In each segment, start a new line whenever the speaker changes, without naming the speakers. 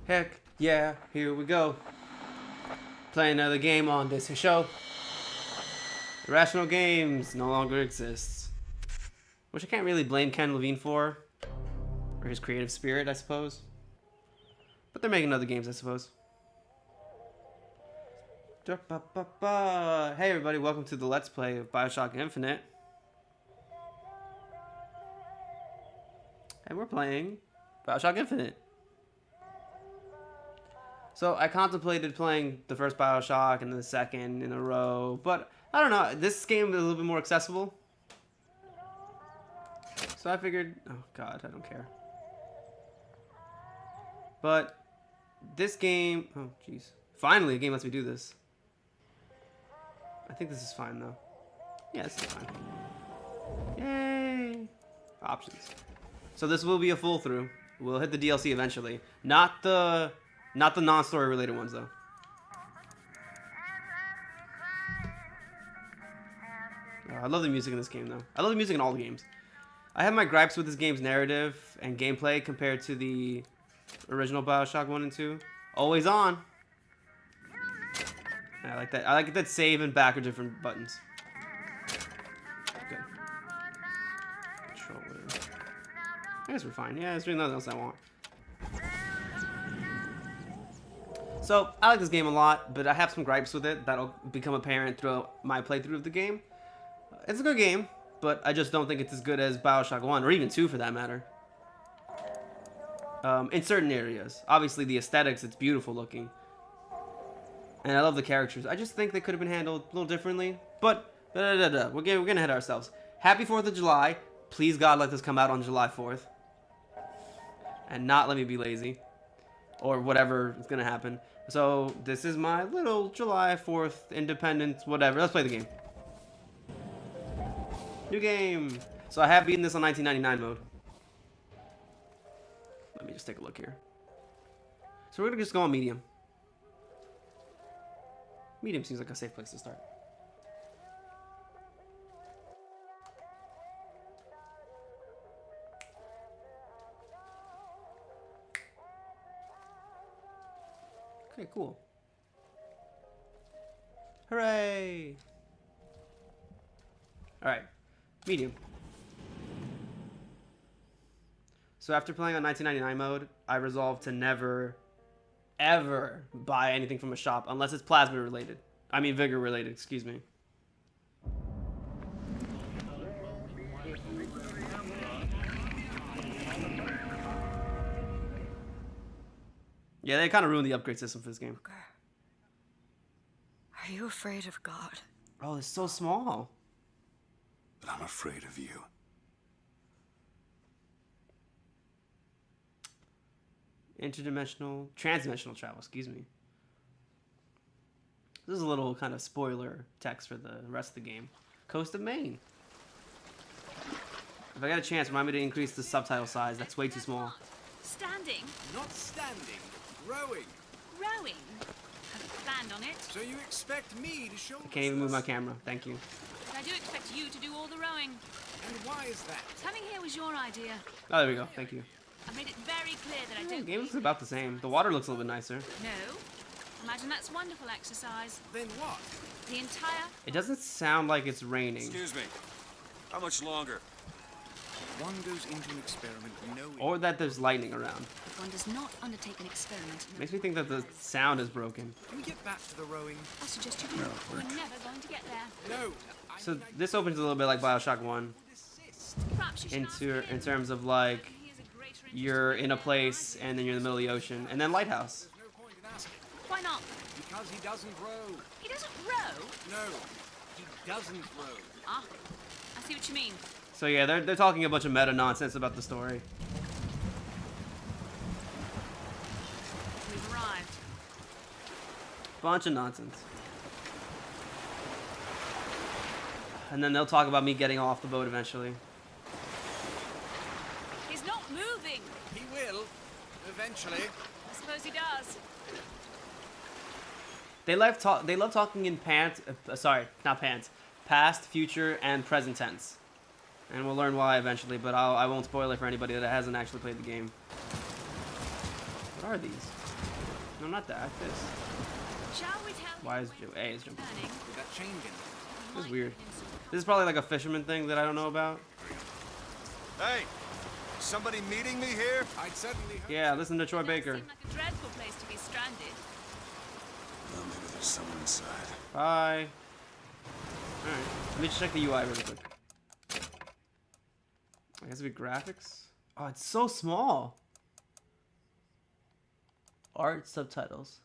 Heck yeah, here we go. Playing another game on this show. Irrational Games no longer exists. Which I can't really blame Ken Levine for. Or his creative spirit, I suppose. But they're making other games, I suppose. Hey everybody, welcome to the Let's Play of Bioshock Infinite. And we're playing Bioshock Infinite. So I contemplated playing the first Bioshock and the second in a row, but I don't know, this game is a little bit more accessible. So I figured, oh god, I don't care. But this game, oh jeez. Finally a game lets me do this. I think this is fine though. Yeah, this is fine. Yay! Options. So this will be a full through. We'll hit the DLC eventually. Not the non-story related ones though. Oh, I love the music in this game though. I love the music in all the games. I have my gripes with this game's narrative and gameplay compared to the original Bioshock 1 and 2. Always on. I like that. I like that save and back are different buttons. Good. Controller. I guess we're fine. Yeah, there's really nothing else I want. So, I like this game a lot, but I have some gripes with it that'll become apparent throughout my playthrough of the game. It's a good game, but I just don't think it's as good as Bioshock 1, or even 2 for that matter. In certain areas. Obviously, the aesthetics, it's beautiful looking. And I love the characters. I just think they could have been handled a little differently. But, we're gonna hit ourselves. Happy 4th of July. Please, God, let this come out on July 4th. And not let me be lazy. Or whatever is gonna happen. So, this is my little July 4th independence, whatever. Let's play the game. New game. So, I have beaten this on 1999 mode. Let me just take a look here. So, we're gonna just go on medium. Medium seems like a safe place to start. Okay, cool. Hooray! Alright, medium. So after playing on 1999 mode, I resolved to never, ever buy anything from a shop unless it's plasma related. I mean vigor related, excuse me. Yeah, they kind of ruined the upgrade system for this game.
Are you afraid of God?
Oh, it's so small.
But I'm afraid of you.
Transdimensional travel, excuse me. This is a little kind of spoiler text for the rest of the game. Coast of Maine. If I got a chance, remind me to increase the subtitle size. That's way too small.
Standing?
Not standing, rowing.
Rowing? Haven't planned on it.
So you expect me to show
I can't even move my camera. Thank you.
But I do expect you to do all the rowing.
And why is that?
Coming here was your idea.
Oh, there we go. Thank you.
I've made it very clear that I
The
don't...
game looks about the same. The water looks a little bit nicer.
No. Imagine that's wonderful exercise.
Then what?
The entire...
It doesn't sound like it's raining.
Excuse me. How much longer?
One goes into an experiment knowing...
Or that there's lightning around.
If one does not undertake an experiment...
Makes me think that the sound is broken.
Can we get back to the rowing?
I suggest you do. We're never going to get there.
No.
So this opens a little bit like Bioshock 1.
Perhaps you should ask him.
In terms of like,
He has a greater
you're in a place and then you're in the middle of the ocean. And then Lighthouse.
There's no point in asking.
Why not?
Because he doesn't row.
He doesn't row?
No, he doesn't row.
Ah, I see what you mean.
So yeah, they're talking a bunch of meta nonsense about the story.
We've arrived.
Bunch of nonsense. And then they'll talk about me getting off the boat eventually.
He's not moving.
He will, eventually.
I suppose he does.
They love talking in past, future, and present tense. And we'll learn why eventually, but I won't spoil it for anybody that hasn't actually played the game. What are these? No, not that. This.
Shall we tell
Why
him
is
when
A is jumping?
turning?
With that chain gun.
This is
Might
weird.
give him some
This is probably like a fisherman thing that I don't know about.
Hey, somebody meeting me here?
I'd certainly hope.
Yeah, listen to Troy
Does
Baker.
seem like a dreadful place to be stranded.
Well, maybe there's someone inside.
Bye. Alright. Let me just check the UI really quick. I guess it'd be graphics. Oh, it's so small. Art subtitles.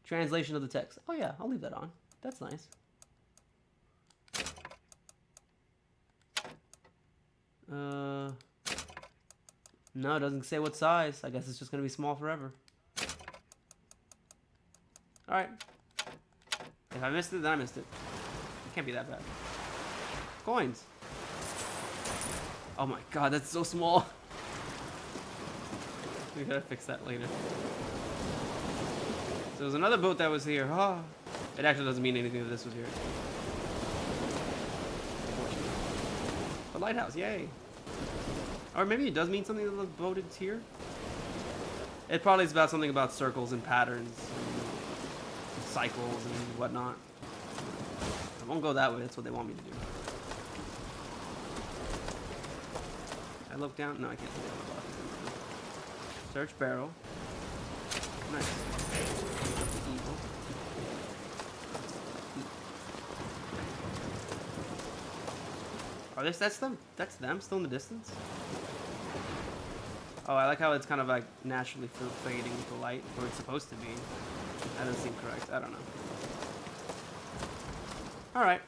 Translation of the text. Oh yeah, I'll leave that on. That's nice. No, it doesn't say what size. I guess it's just gonna be small forever. Alright. If I missed it, then I missed it. It can't be that bad. Coins. Oh my god, that's so small. We gotta fix that later. So there's another boat that was here. Oh. It actually doesn't mean anything that this was here. A lighthouse, yay. Or maybe it does mean something that the boat is here. It probably is about something about circles and patterns and cycles and whatnot. I won't go that way, that's what they want me to do. I look down? No, I can't look down the bottom. Search barrel. Nice. Evil. Are this that's them still in the distance? Oh, I like how it's kind of like naturally fading with the light, or it's supposed to be. That doesn't seem correct. I don't know. Alright.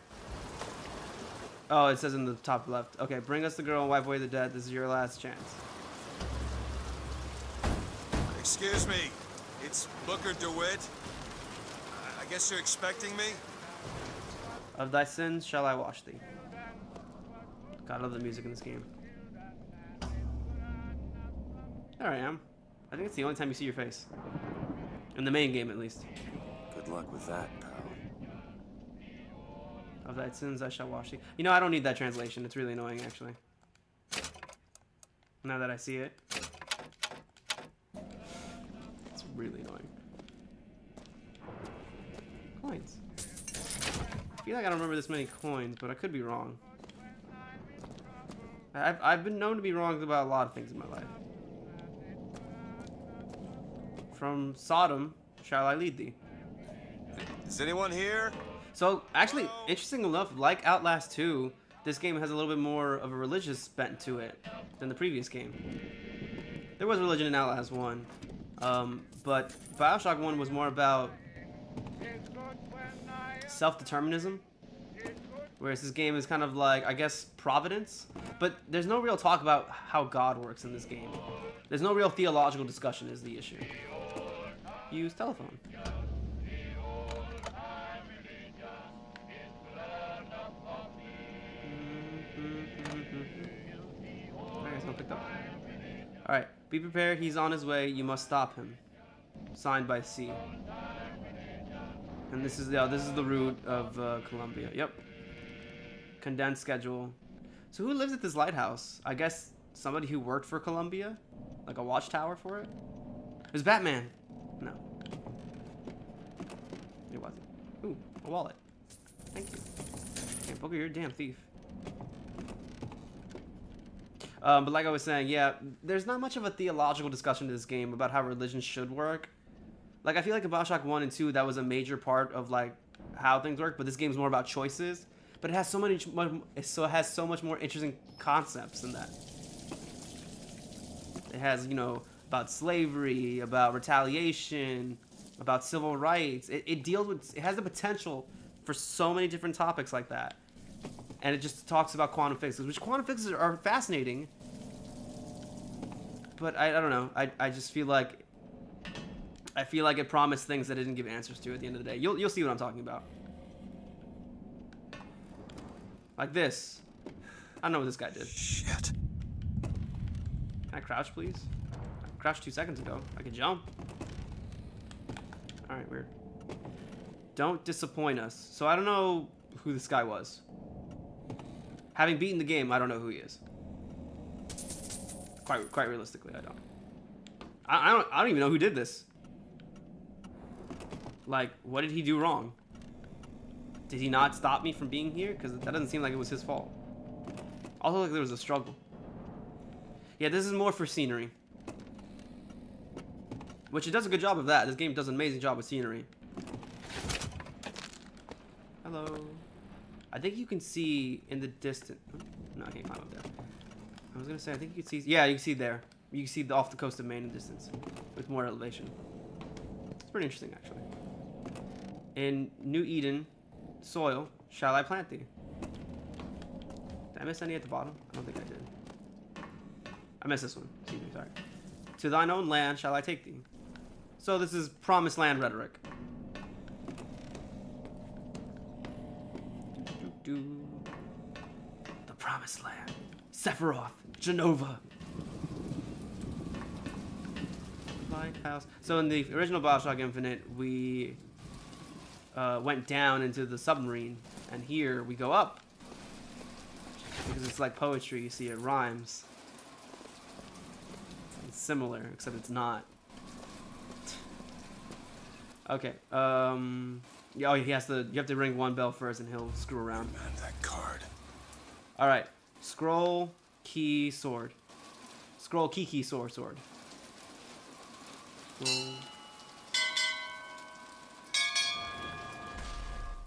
Oh, it says in the top left. Okay, bring us the girl and wipe away the dead. This is your last chance.
Excuse me, it's Booker DeWitt. I guess you're expecting me?
Of thy sins shall I wash thee. God, I love the music in this game. There I am. I think it's the only time you see your face. In the main game, at least.
Good luck with that, pal.
Of thy sins I shall wash thee. You know, I don't need that translation. It's really annoying, actually. Now that I see it. It's really annoying. Coins. I feel like I don't remember this many coins, but I could be wrong. I've been known to be wrong about a lot of things in my life. From Sodom shall I lead thee.
Is anyone here?
So, actually, interesting enough, like Outlast 2, this game has a little bit more of a religious bent to it than the previous game. There was religion in Outlast 1, but Bioshock 1 was more about self-determinism, whereas this game is kind of like, I guess, providence, but there's no real talk about how God works in this game. There's no real theological discussion is the issue. Use telephone. Alright, be prepared, he's on his way, you must stop him. Signed by C. And this is the route of Columbia. Yep. Condensed schedule. So who lives at this lighthouse? I guess somebody who worked for Columbia? Like a watchtower for it? It was Batman. No. It wasn't. Ooh, a wallet. Thank you. Damn, Booker, you're a damn thief. But like I was saying, yeah, there's not much of a theological discussion in this game about how religion should work. Like, I feel like in Bioshock 1 and 2, that was a major part of, like, how things work, but this game's more about choices. But it has so much more interesting concepts than that. It has, you know, about slavery, about retaliation, about civil rights. It deals with, it has the potential for so many different topics like that. And it just talks about quantum physics, which quantum physics are fascinating. But I don't know. I just feel like it promised things that it didn't give answers to at the end of the day. You'll see what I'm talking about. Like this. I don't know what this guy did.
Shit.
Can I crouch, please? I crouched 2 seconds ago. I could jump. Alright, weird. Don't disappoint us. So I don't know who this guy was. Having beaten the game, I don't know who he is. Quite realistically, I don't. I don't even know who did this. Like, what did he do wrong? Did he not stop me from being here? Because that doesn't seem like it was his fault. Also, like there was a struggle. Yeah, this is more for scenery. Which it does a good job of that. This game does an amazing job with scenery. Hello. I think you can see in the distance. No, I can't climb up there. I was gonna say, I think you can see. Yeah, you can see there. You can see off the coast of Maine in the distance with more elevation. It's pretty interesting, actually. In New Eden soil, shall I plant thee? Did I miss any at the bottom? I don't think I did. I missed this one. Excuse me, sorry. To thine own land shall I take thee. So this is promised land rhetoric. The promised land. Sephiroth. Genova. Lighthouse. So in the original Bioshock Infinite, we went down into the submarine, and here we go up. Because it's like poetry, you see it rhymes. It's similar, except it's not. Okay, yeah, oh, you have to ring one bell first and he'll screw around.
Man, that card.
Alright, scroll, key, sword. Scroll, key, sword. Scroll.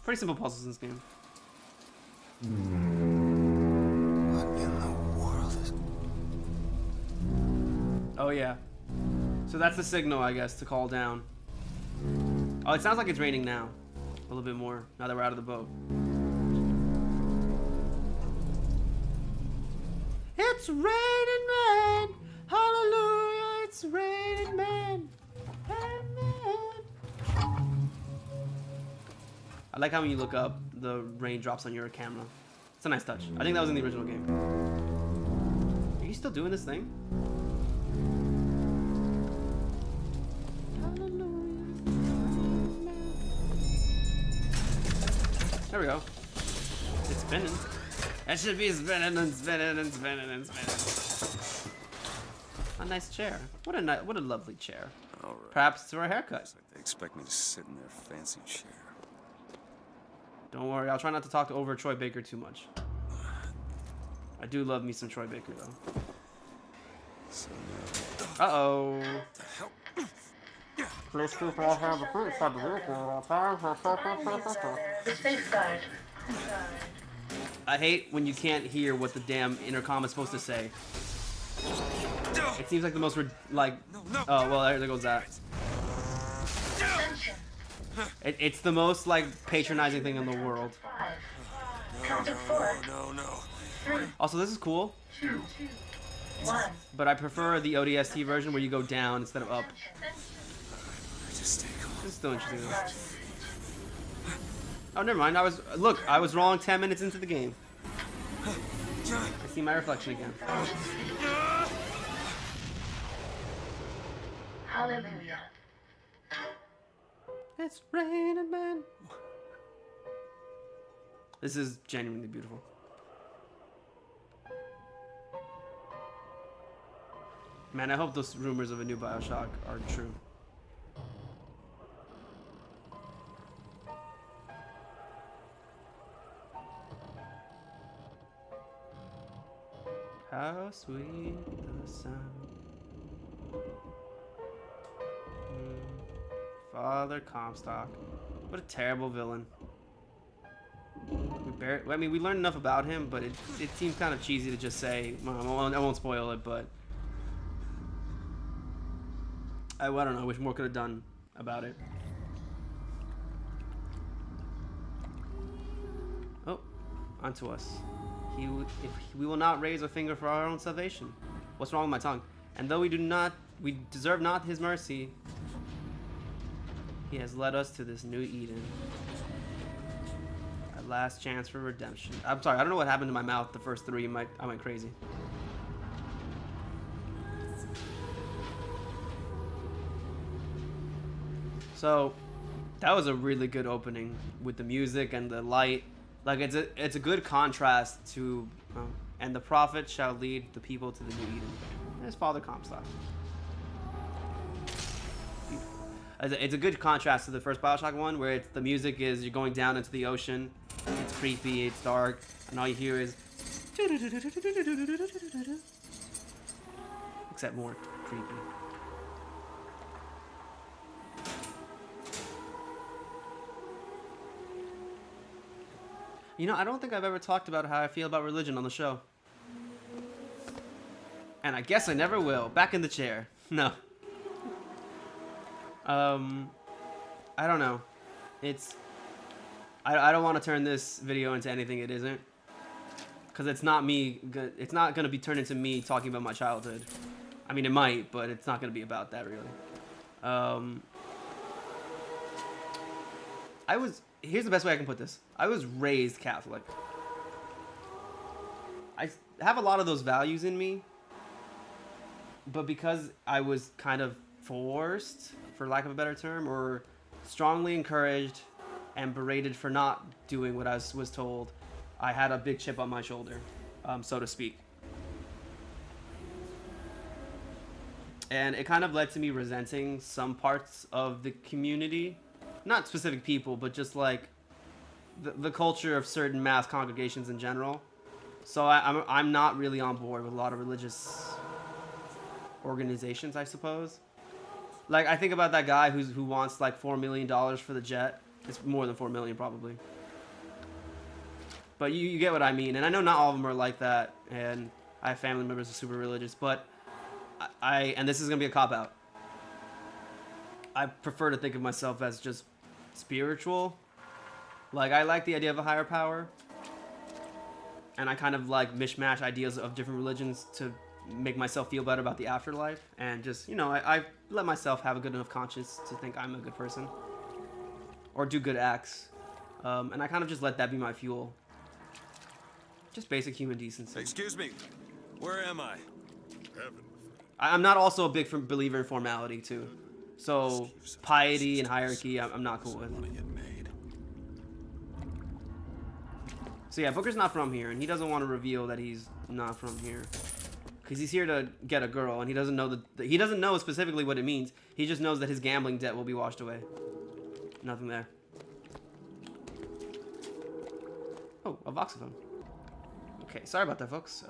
Pretty simple puzzles in this game.
What in the world is...
Oh yeah. So that's the signal, I guess, to call down. Oh, it sounds like it's raining now. A little bit more, now that we're out of the boat. It's raining man! Hallelujah, it's raining man! I like how when you look up, the rain drops on your camera. It's a nice touch. I think that was in the original game. Are you still doing this thing? There we go. It's spinning. It should be spinning and spinning and spinning and spinning. A nice chair. What a lovely chair.
All right.
Perhaps it's for a haircut.
Looks like they expect me to sit in their fancy chair.
Don't worry, I'll try not to talk over Troy Baker too much. I do love me some Troy Baker though.
So
Uh-oh.
the hell?
I hate when you can't hear what the damn intercom is supposed to say. It seems like the most oh well, there goes that. It's the most like patronizing thing in the world.
No.
Also, this is cool, but I prefer the ODST version where you go down instead of up.
Just stay calm.
This is still interesting though. Oh, never mind. I was wrong 10 minutes into the game. I see my reflection again.
Hallelujah.
It's raining, man. This is genuinely beautiful. Man, I hope those rumors of a new Bioshock are true. How sweet the sound. Father Comstock. What a terrible villain. We learned enough about him, but it seems kind of cheesy to just say. Well, I won't spoil it, but I don't know. I wish more could have done about it. Oh, onto us. If we will not raise a finger for our own salvation. What's wrong with my tongue? And though we deserve not his mercy, he has led us to this new Eden. Our last chance for redemption. I'm sorry, I don't know what happened to my mouth the first three. I went crazy. So, that was a really good opening with the music and the light. Like it's a good contrast to, and the prophet shall lead the people to the new Eden. There's Father Comstock. It's a good contrast to the first Bioshock one, where the music is you're going down into the ocean. It's creepy, it's dark, and all you hear is... Except more creepy. You know, I don't think I've ever talked about how I feel about religion on the show. And I guess I never will. Back in the chair. No. I don't know. I don't want to turn this video into anything it isn't. Because it's not me, it's not going to be turned into me talking about my childhood. I mean, it might, but it's not going to be about that, really. Here's the best way I can put this. I was raised Catholic. I have a lot of those values in me. But because I was kind of forced, for lack of a better term, or strongly encouraged and berated for not doing what I was told, I had a big chip on my shoulder, so to speak. And it kind of led to me resenting some parts of the community. Not specific people, but just like the culture of certain mass congregations in general. So I'm not really on board with a lot of religious organizations, I suppose. Like, I think about that guy who wants like $4 million for the jet. It's more than $4 million probably. But you get what I mean. And I know not all of them are like that. And I have family members who are super religious. But and this is going to be a cop-out. I prefer to think of myself as just spiritual. Like, I like the idea of a higher power. And I kind of like mishmash ideas of different religions to make myself feel better about the afterlife. And just, you know, I let myself have a good enough conscience to think I'm a good person. Or do good acts. And I kind of just let that be my fuel. Just basic human decency.
Excuse me. Where am I?
I'm not also a big believer in formality, too. So, piety and hierarchy, I'm not cool with. So yeah, Booker's not from here, and he doesn't want to reveal that he's not from here. Because he's here to get a girl, and he doesn't know he doesn't know specifically what it means. He just knows that his gambling debt will be washed away. Nothing there. Oh, a voxophone. Okay, sorry about that, folks.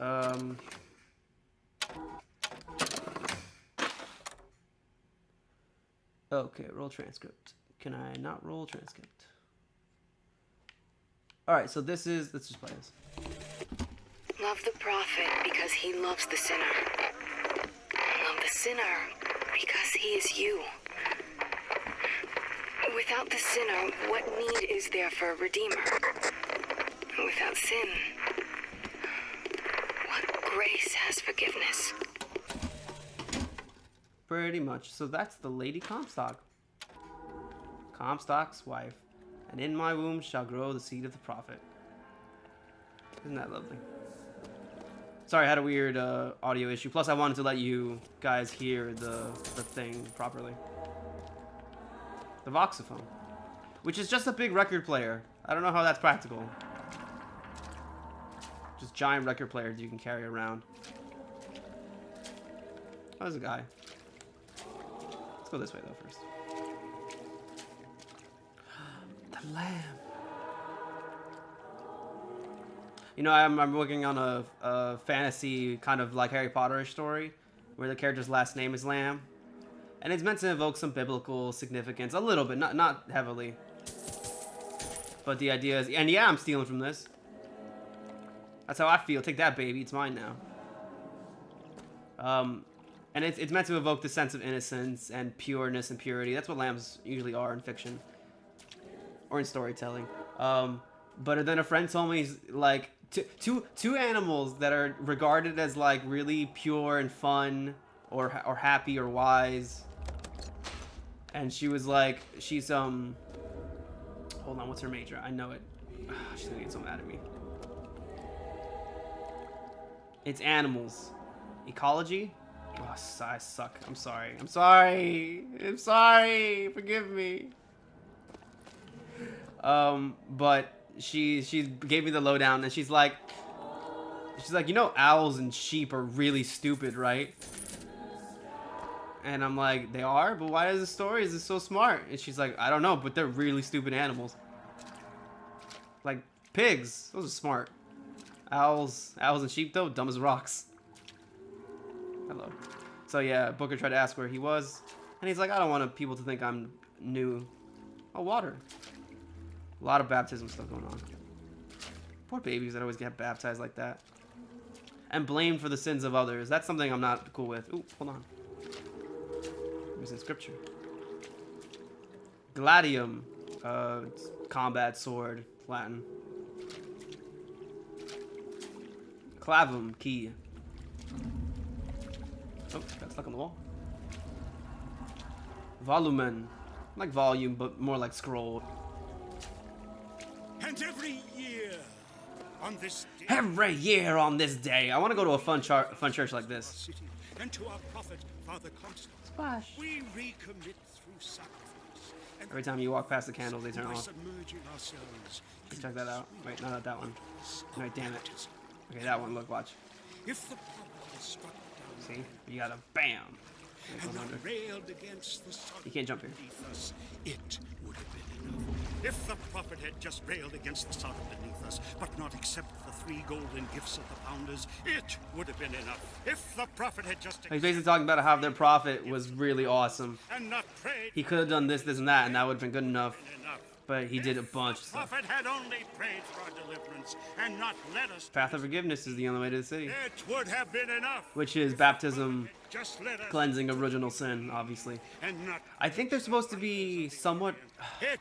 Okay, roll transcript. Can I not roll transcript? Alright, so let's just play this.
Love the prophet because he loves the sinner. Love the sinner because he is you. Without the sinner, what need is there for a redeemer? Without sin, what grace has forgiveness?
Pretty much. So that's the Lady Comstock. Comstock's wife. And in my womb shall grow the seed of the prophet. Isn't that lovely? Sorry, I had a weird audio issue. Plus, I wanted to let you guys hear the thing properly. The voxophone. Which is just a big record player. I don't know how that's practical. Just giant record players you can carry around. Oh, there's a guy. Let's go this way, though, first. The lamb. You know, I'm working on a fantasy kind of like Harry Potter-ish story where the character's last name is Lamb. And it's meant to evoke some biblical significance. A little bit, not heavily. But the idea is... And yeah, I'm stealing from this. That's how I feel. Take that, baby. It's mine now. And it's meant to evoke the sense of innocence and pureness and purity. That's what lambs usually are in fiction. Or in storytelling. But then a friend told me, like, two animals that are regarded as, like, really pure and fun or happy or wise. And she was like, she's, hold on, what's her major? I know it. She's gonna get so mad at me. It's animals. Ecology? Oh, I suck. I'm sorry. I'm sorry. I'm sorry. Forgive me. But she gave me the lowdown, and she's like, you know, owls and sheep are really stupid, right? And I'm like, they are? But why is the story? Is this so smart? And she's like, I don't know, but they're really stupid animals. Like pigs. Those are smart. Owls and sheep, though, dumb as rocks. Hello. So yeah, Booker tried to ask where he was. And he's like, I don't want people to think I'm new. Oh, water. A lot of baptism stuff going on. Poor babies that always get baptized like that. And blamed for the sins of others. That's something I'm not cool with. Ooh, hold on. It was in scripture. Gladium. Combat sword. Latin. Clavum. Key. Oh, got stuck on the wall. Volumen. Like volume, but more like scroll.
And every year on this day,
Every year on this day. I want to go to a fun church like this.
city, and to our prophet, Father Constance,
Splash.
we recommit through sacrifice. And
Every time you walk past the candles, they turn
by
off.
submerging ourselves in
Check that out. Wait, no, not that one.
the
No, damn it.
baptism.
Okay, that one. Look, watch.
If the prophet had struck down
See? You gotta bam.
and not railed against the sun
You can't jump here.
beneath us, it would have been enough. If the prophet had just railed against the sun beneath us, but not accepted the 3 golden gifts of the pounders, it would have been enough. If the prophet had just
He's basically talking about how their prophet was really awesome.
and not prayed,
He could have done this, this, and that, and that would have been good enough.
enough.
But he did a bunch of
The
stuff.
prophet had only prayed for our deliverance and not led us.
Path of forgiveness is the only way to the city,
It would have been enough.
which is baptism,
Just let us
cleansing original sin, obviously.
and not.
I think they're supposed to be somewhat.
It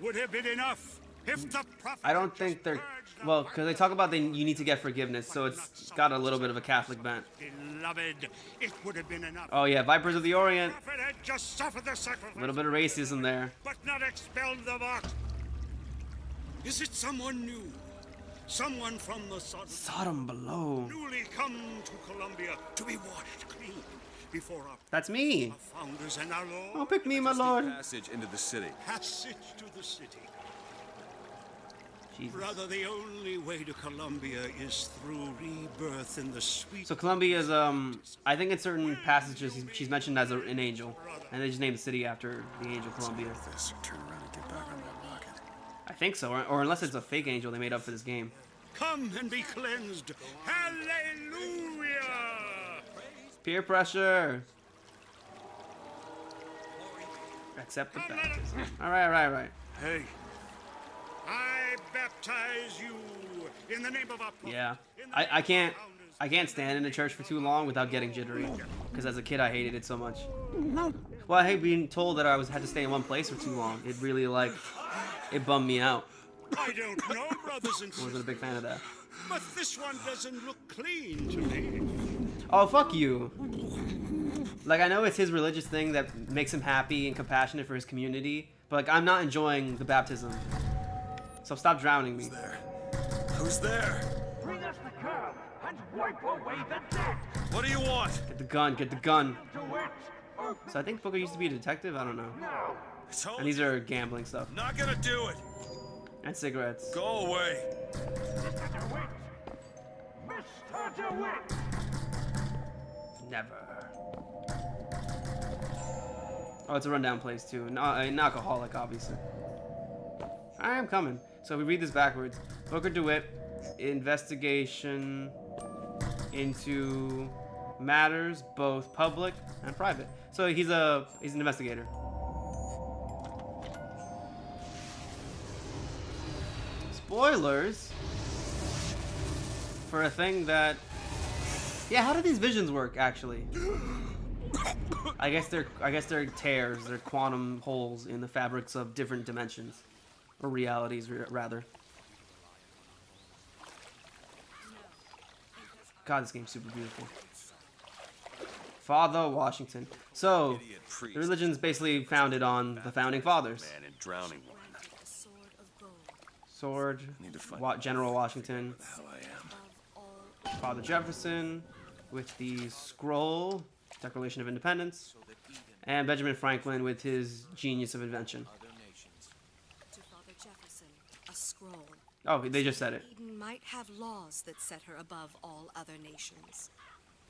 would have been enough if the prophet.
I don't think they're. Well, because they talk about you need to get forgiveness, so it's got a little bit of a Catholic bent.
Beloved, it would have been enough.
Oh yeah, Vipers of the Orient.
The prophet had just suffered the sacrifice.
A little bit of racism there.
But not expelled the mock. Is it someone new? Someone from the Sodom,
Sodom below.
newly come to Columbia to be washed clean before our
That's me.
founders and our Lord?
Oh, pick me, my lord.
Passage into the city.
Passage to the city.
Jesus.
Brother, the only way to Columbia is through rebirth in the sweet.
So Columbia is I think in certain passages she's mentioned as an angel, and they just named the city after the angel Columbia.
This or turn around and get back on that rocket.
I think so, or unless it's a fake angel they made up for this game.
Come and be cleansed. Hallelujah!
Peer pressure. Accept the baptism. All right.
Hey, I baptize you in the name of our prophet.
Yeah,
in the
I
name of our
I can't stand in a church for too long without getting jittery, because as a kid I hated it so much. Well, I hate being told that I had to stay in one place for too long. It really it bummed me out.
I don't know, brothers and
I wasn't a
sisters,
big fan of that.
but this one doesn't look clean to me.
Oh, fuck you. Like, I know it's his religious thing that makes him happy and compassionate for his community, but like I'm not enjoying the baptism. So stop drowning me.
There. Who's there?
Bring us the girl and wipe away the debt.
What do you want?
Get the gun, get the gun.
Do it.
So I think Booker used to be a detective, I don't know.
Now,
I told
And these are gambling stuff.
Not gonna do it.
And cigarettes.
Go away.
Mr. DeWitt. Mr. DeWitt.
Never. Oh, it's a rundown place too. No, an alcoholic, obviously. I am coming. So we read this backwards. Booker DeWitt, investigation into matters both public and private. So he's an investigator. Spoilers for a thing that. Yeah, how do these visions work actually? I guess they're tears, they're quantum holes in the fabrics of different dimensions, or realities rather. God, this game's super beautiful. Father Washington. So,
Idiot priest.
the religion's basically founded on the founding fathers.
Man and drowning one.
A sword of gold
Sword,
Need to find
General Washington,
Hell I am.
of all
Father Jefferson, with the scroll, Declaration of Independence, and Benjamin Franklin with his genius of invention.
To Father Jefferson, a scroll.
Oh, they just said it.
Eden might have laws that set her above all other nations.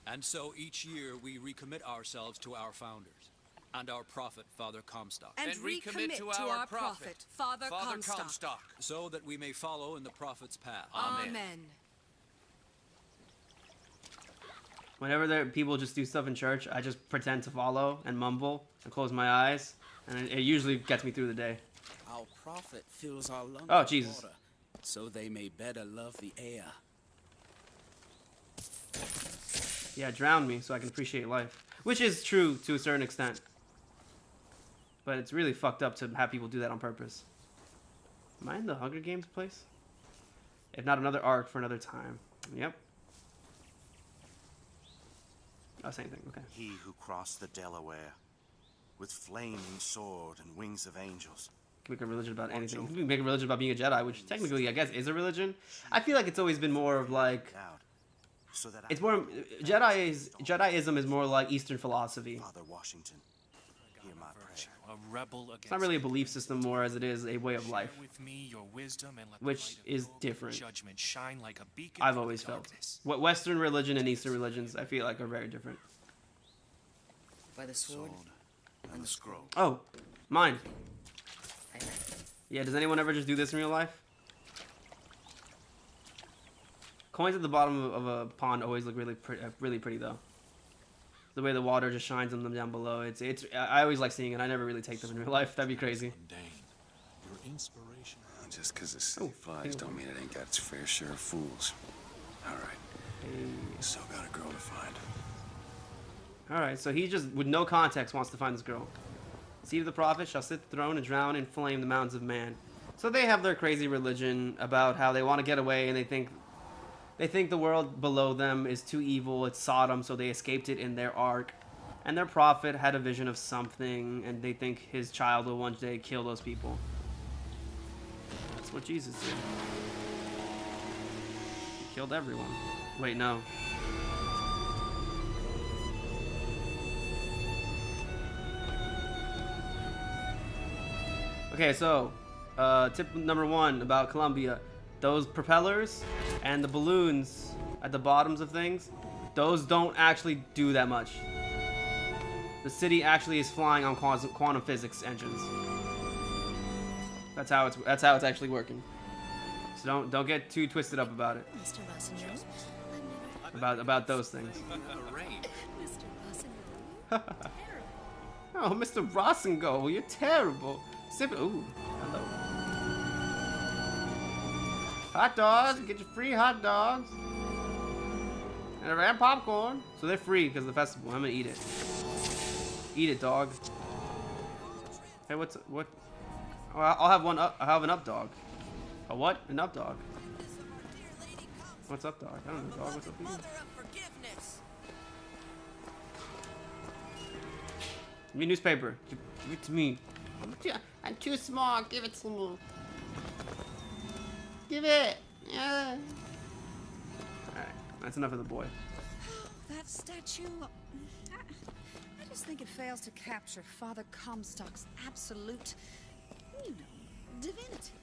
And so each year we recommit ourselves to our founders and our prophet, Father Comstock,
And recommit to our prophet, Father Comstock.
so that we may follow in the prophet's path.
Amen.
Whenever people just do stuff in church, I just pretend to follow and mumble and close my eyes, and it usually gets me through the day.
Our prophet fills our lungs
Oh,
with
Jesus.
water, so they may better love the air.
Yeah, drown me so I can appreciate life. Which is true to a certain extent. But it's really fucked up to have people do that on purpose. Am I in the Hunger Games place? If not, another arc for another time. Yep. Oh, same thing. Okay.
He who crossed the Delaware with flaming sword and wings of angels.
Make a religion about anything. You can make a religion about being a Jedi, which technically, I guess, is a religion. I feel like it's always been more of like...
So that
It's more... Jediism is more like Eastern philosophy.
Father Washington, hear my prayer.
A rebel
It's not really a belief system more as it is a way of life.
with me your wisdom and let
Which is different.
judgment shine like a beacon.
I've always felt. What Western religion and Eastern religions, I feel like, are very different.
By the sword
And the scroll.
Oh, mine. Yeah, does anyone ever just do this in real life? Coins at the bottom of a pond always look really pretty though. The way the water just shines on them down below. I always like seeing it. I never really take them in real life. That'd be crazy.
Your inspiration.
Just because the city flies don't mean it ain't got its fair share of fools. All right. Still got a girl to find.
Alright, so he just, with no context, wants to find this girl. The seed of the prophet shall sit the throne and drown in flame the mountains of man. So they have their crazy religion about how they want to get away, and they think the world below them is too evil, it's Sodom, so they escaped it in their ark. And their prophet had a vision of something, and they think his child will one day kill those people. That's what Jesus did. He killed everyone. Wait, no. Okay, so tip number 1 about Colombia. Those propellers and the balloons at the bottoms of things, those don't actually do that much. The city actually is flying on quantum physics engines. That's how it's actually working. So don't get too twisted up about it.
Mr. Rossignol,
About those things.
Mr.
Oh, Mr. Rossignol, you're terrible. Ooh, hello. Hot dogs, get your free hot dogs. And popcorn. So they're free because of the festival. I'm gonna eat it. Eat it, dog. Hey, what? Oh, I'll have one up. I'll have an up dog. A what? An up dog. What's up, dog? I don't know, dog. What's up, with you? Give me a newspaper. Give it to me. I'm too small. Give it to me. Give it. Yeah. Alright. That's enough of the boy.
That statue... I just think it fails to capture Father Comstock's absolute, divinity.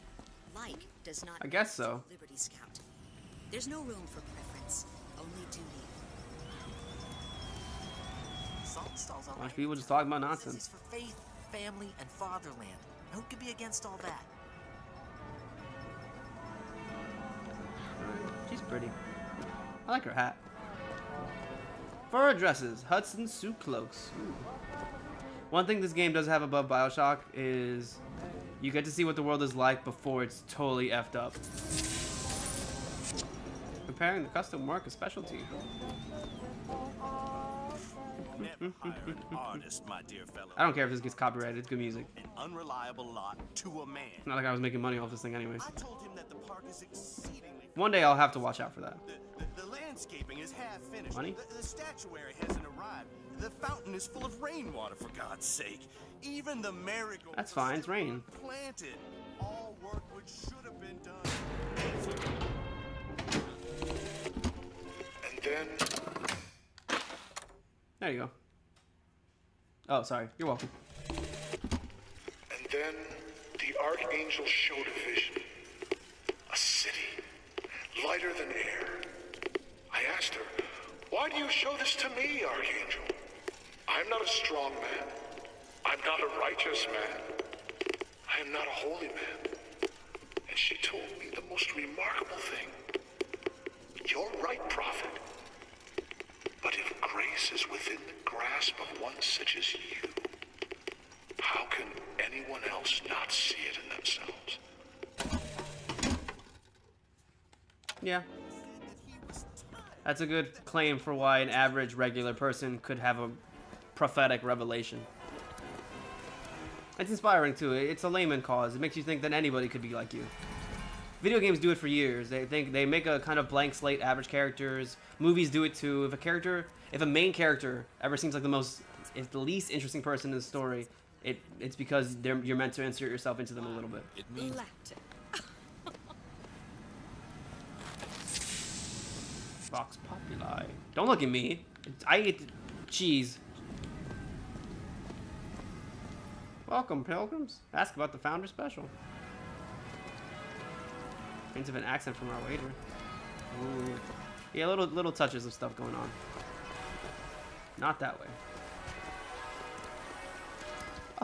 Like does not...
I guess so.
Liberty Scout. There's no room for preference, only duty.
A bunch of people just talking about nonsense.
It's for faith, family, and fatherland. Who could be against all that?
She's pretty. I like her hat. Fur dresses, Hudson suit cloaks. Ooh. One thing this game does have above Bioshock is you get to see what the world is like before it's totally effed up. Preparing the custom work a specialty.
Never hire an artist, my dear fellow.
I don't care if this gets copyrighted. It's good music.
An unreliable lot to a man.
Not like I was making money off this thing anyways.
I told him that the park is exceedingly...
One day I'll have to watch out for that.
The landscaping is half finished.
Money?
The statuary hasn't arrived. The fountain is full of rainwater, for God's sake. Even the marigolds...
That's fine. It's rain.
...planted. All work which should have been done.
And then...
There you go. Oh, sorry. You're welcome.
And then the Archangel showed a vision. A city, lighter than air. I asked her, why Why do you show this to me, Archangel? I'm not a strong man. I'm not a righteous man. I am not a holy man. And she told me the most remarkable thing. You're right, Prophet. But if grace is within the grasp of one such as you, how can anyone else not see it in themselves?
Yeah. That's a good claim for why an average, regular person could have a prophetic revelation. It's inspiring too. It's a layman cause. It makes you think that anybody could be like you. Video games do it for years. They make a kind of blank slate average characters. Movies do it too. If a main character ever seems like the least interesting person in the story, it's because you're meant to insert yourself into them a little bit.
It means
Vox Populi. Don't look at me. I eat cheese. Welcome, pilgrims. Ask about the founder special. Hints of an accent from our waiter. Ooh. Yeah, little touches of stuff going on. Not that way.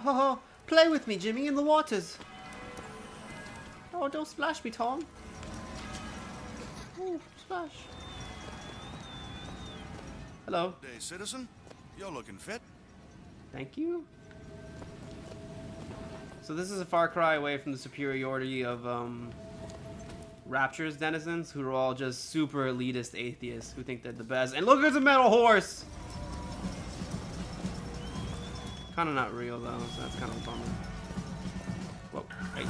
Oh, play with me, Jimmy, in the waters. Oh, don't splash me, Tom. Oh, splash. Hello.
Hey, citizen. You're looking fit.
Thank you. So this is a far cry away from the superiority of Rapture's denizens, who are all just super elitist atheists who think they're the best. And look, there's a metal horse! Kind of not real though, so that's kind of a bummer. Whoa, hey.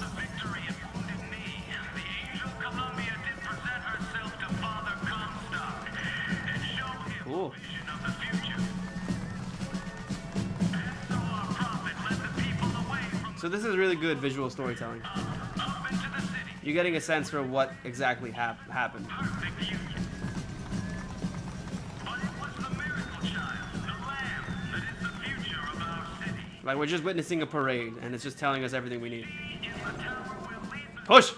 Cool. So this is really good visual storytelling. You're getting a sense for what exactly happened. Like, we're just witnessing a parade, and it's just telling us everything we need. Push!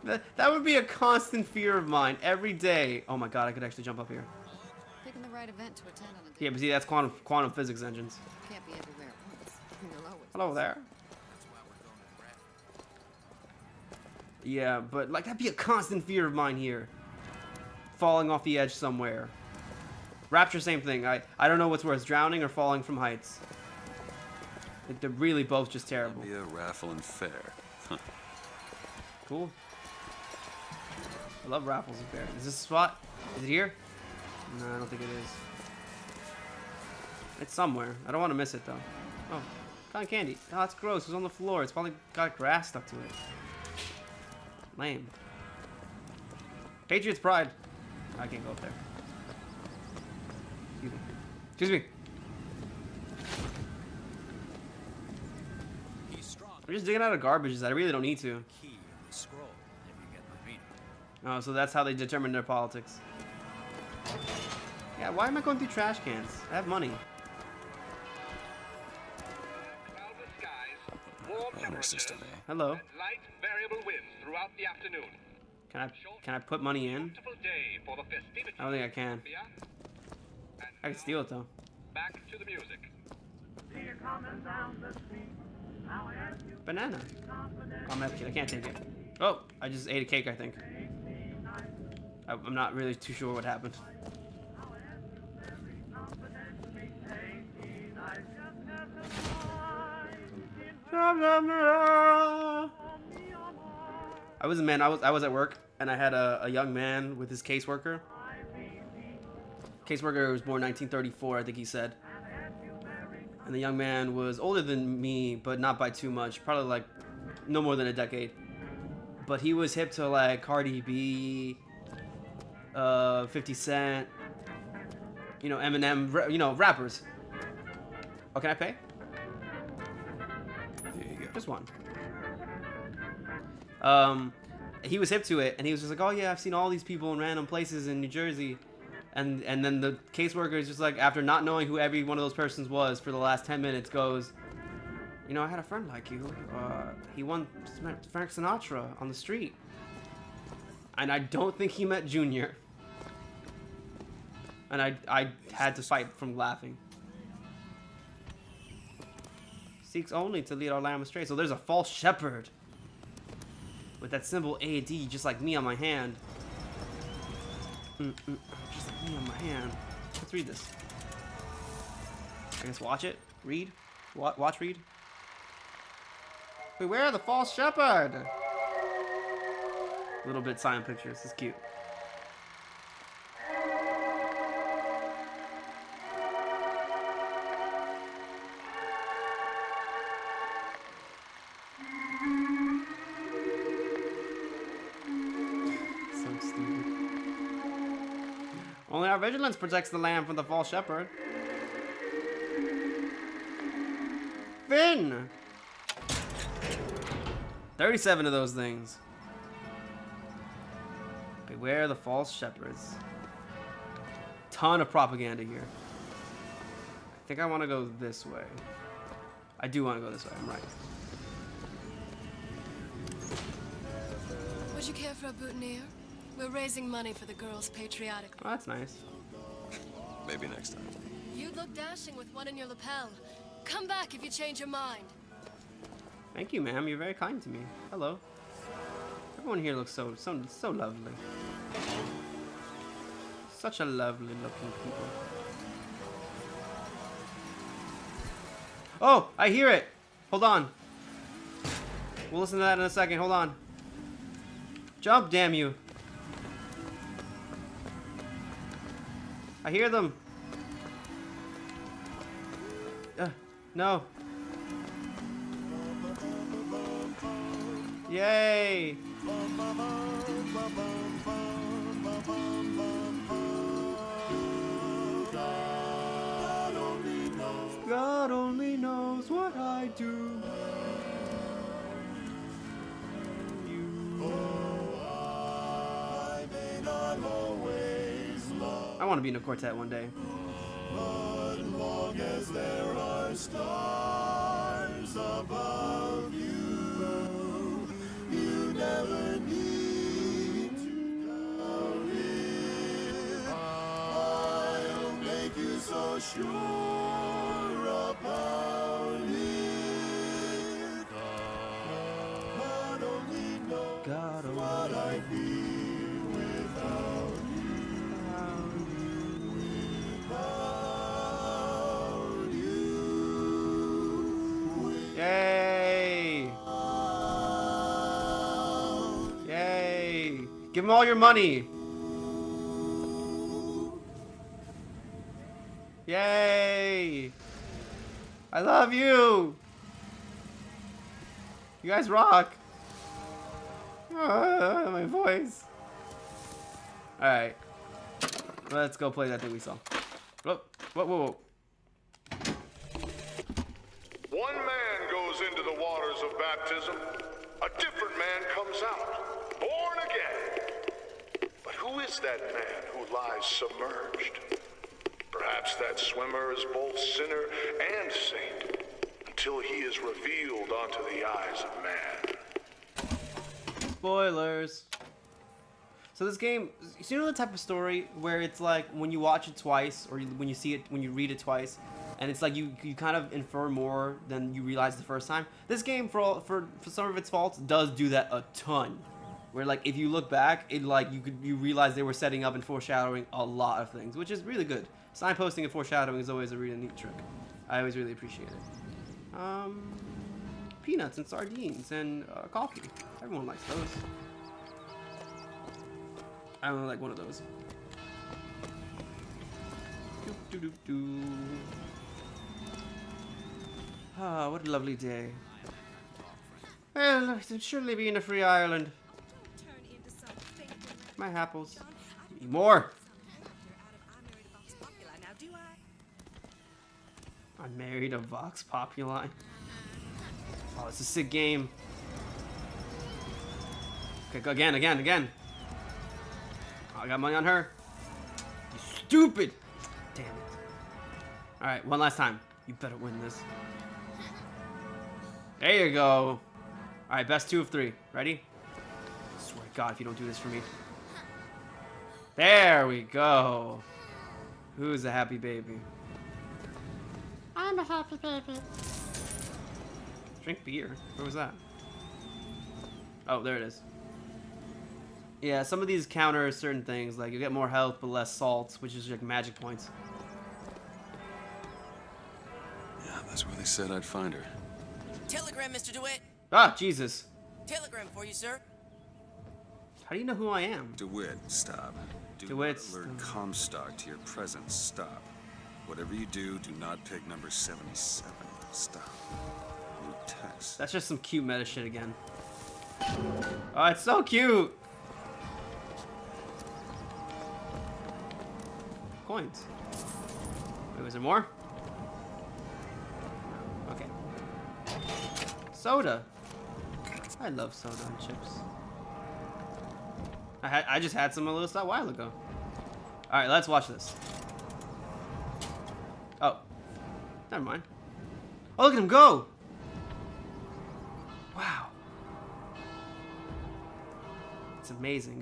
That would be a constant fear of mine every day. Oh my god, I could actually jump up here.
Picking the right event to attend on a day.
Yeah, but see, that's quantum physics engines.
Can't be everywhere at once.
Hello there. Yeah, but like that'd be a constant fear of mine here. Falling off the edge somewhere. Rapture, same thing. I don't know what's worse, drowning or falling from heights. Like, they're really both just terrible.
Be a raffle and fair.
Cool. I love raffles and fairs. Is this a spot? Is it here? No, I don't think it is. It's somewhere. I don't want to miss it though. Oh, cotton candy. Oh, that's gross. It's on the floor. It's probably got grass stuck to it. Lame. Patriots pride. I can't go up there. Excuse me. Excuse me. I'm just digging out of garbage that I really don't need to. Oh, so that's how they determine their politics. Yeah, why am I going through trash cans? I have money. Hello.
Light variable winds throughout the afternoon.
Can I put money in? I don't think I can. I can steal it though.
Back to the music.
Banana. Oh, I can't take it. Oh, I just ate a cake, I think. I'm not really too sure what happened. I was at work and I had a young man with his caseworker. Caseworker was born 1934, I think he said. And the young man was older than me, but not by too much. Probably like no more than a decade. But he was hip to like Cardi B, 50 Cent, you know, Eminem, you know, rappers. Oh, can I pay?
Here you go.
Just one. He was hip to it, and he was just like, oh yeah, I've seen all these people in random places in New Jersey. And then the caseworker is just like, after not knowing who every one of those persons was for the last 10 minutes, goes, you know, I had a friend like you. He won Frank Sinatra on the street. And I don't think he meant Junior. And I had to fight from laughing. Seeks only to lead our lamb astray. So there's a false shepherd. With that symbol AD, just like me on my hand. Just like me on my hand. Let's read this. I guess watch it. Read. Watch, read. Beware the false shepherd! Little bit silent pictures. This is cute. So stupid. Only our vigilance protects the lamb from the false shepherd. Finn! 37 of those things. Beware the false shepherds. Ton of propaganda here. I think I want to go this way. I do want to go this way, I'm right.
Would you care for a boutonniere? We're raising money for the girls' patriotic.
Oh, that's nice.
Maybe next time.
You'd look dashing with one in your lapel. Come back if you change your mind.
Thank you, ma'am. You're very kind to me. Hello. Everyone here looks so lovely. Such a lovely looking people. Oh, I hear it. Hold on. We'll listen to that in a second. Hold on. Jump, damn you. I hear them. No. Yay! God only knows what I do. I want to be in a quartet one day.
But long as there are stars above you, you never need to worry. I'll make you so sure about it. God only knows what I'd be without you.
Yay! Yay! Give them all your money! Yay! I love you! You guys rock! My voice. Alright. Let's go play that thing we saw. Whoa, whoa, whoa, whoa.
One man goes into the waters of baptism, a different man comes out, born again. But who is that man who lies submerged? Perhaps that swimmer is both sinner and saint, until he is revealed unto the eyes of man.
Spoilers. So this game, you know the type of story where it's like when you watch it twice, or when you see it, when you read it twice, and it's like you kind of infer more than you realize the first time. This game, for some of its faults, does do that a ton. Where like if you look back, it like you realize they were setting up and foreshadowing a lot of things, which is really good. Signposting and foreshadowing is always a really neat trick. I always really appreciate it. Peanuts and sardines and coffee. Everyone likes those. I only like one of those. Ah, what a lovely day. Well, I should surely be in a free island. My apples. Need more. I married a Vox Populi. Oh, it's a sick game. Okay, go again. Oh, I got money on her. You stupid! Damn it. Alright, one last time. You better win this. There you go. Alright, best 2 of 3. Ready? I swear God, if you don't do this for me. There we go. Who's a happy baby?
I'm a happy baby.
Drink beer. Where was that? Oh, there it is. Yeah, some of these counter certain things. Like, you get more health but less salt, which is like magic points.
Yeah, that's where they said I'd find her.
Telegram, Mr. DeWitt.
Ah, Jesus.
Telegram for you, sir.
How do you know who I am?
DeWitt, stop. Do
DeWitt's...
not alert Comstock to your presence. Stop. Whatever you do, do not pick number 77. Stop. New text.
That's just some cute meta shit again. Oh, it's so cute! Coins. Wait, was there more? Okay. Soda. I love soda and chips. I just had some a little while ago. All right, let's watch this. Oh, never mind. Oh, look at him go! Wow. It's amazing.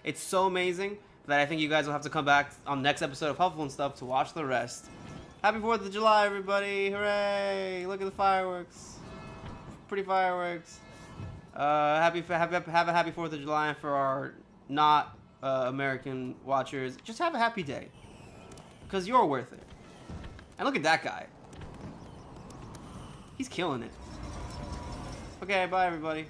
It's so amazing that I think you guys will have to come back on the next episode of Huffle and Stuff to watch the rest. Happy 4th of July, everybody! Hooray! Look at the fireworks. Pretty fireworks. Have a happy 4th of July for our not American watchers. Just have a happy day. Because you're worth it. And look at that guy. He's killing it. Okay, bye everybody.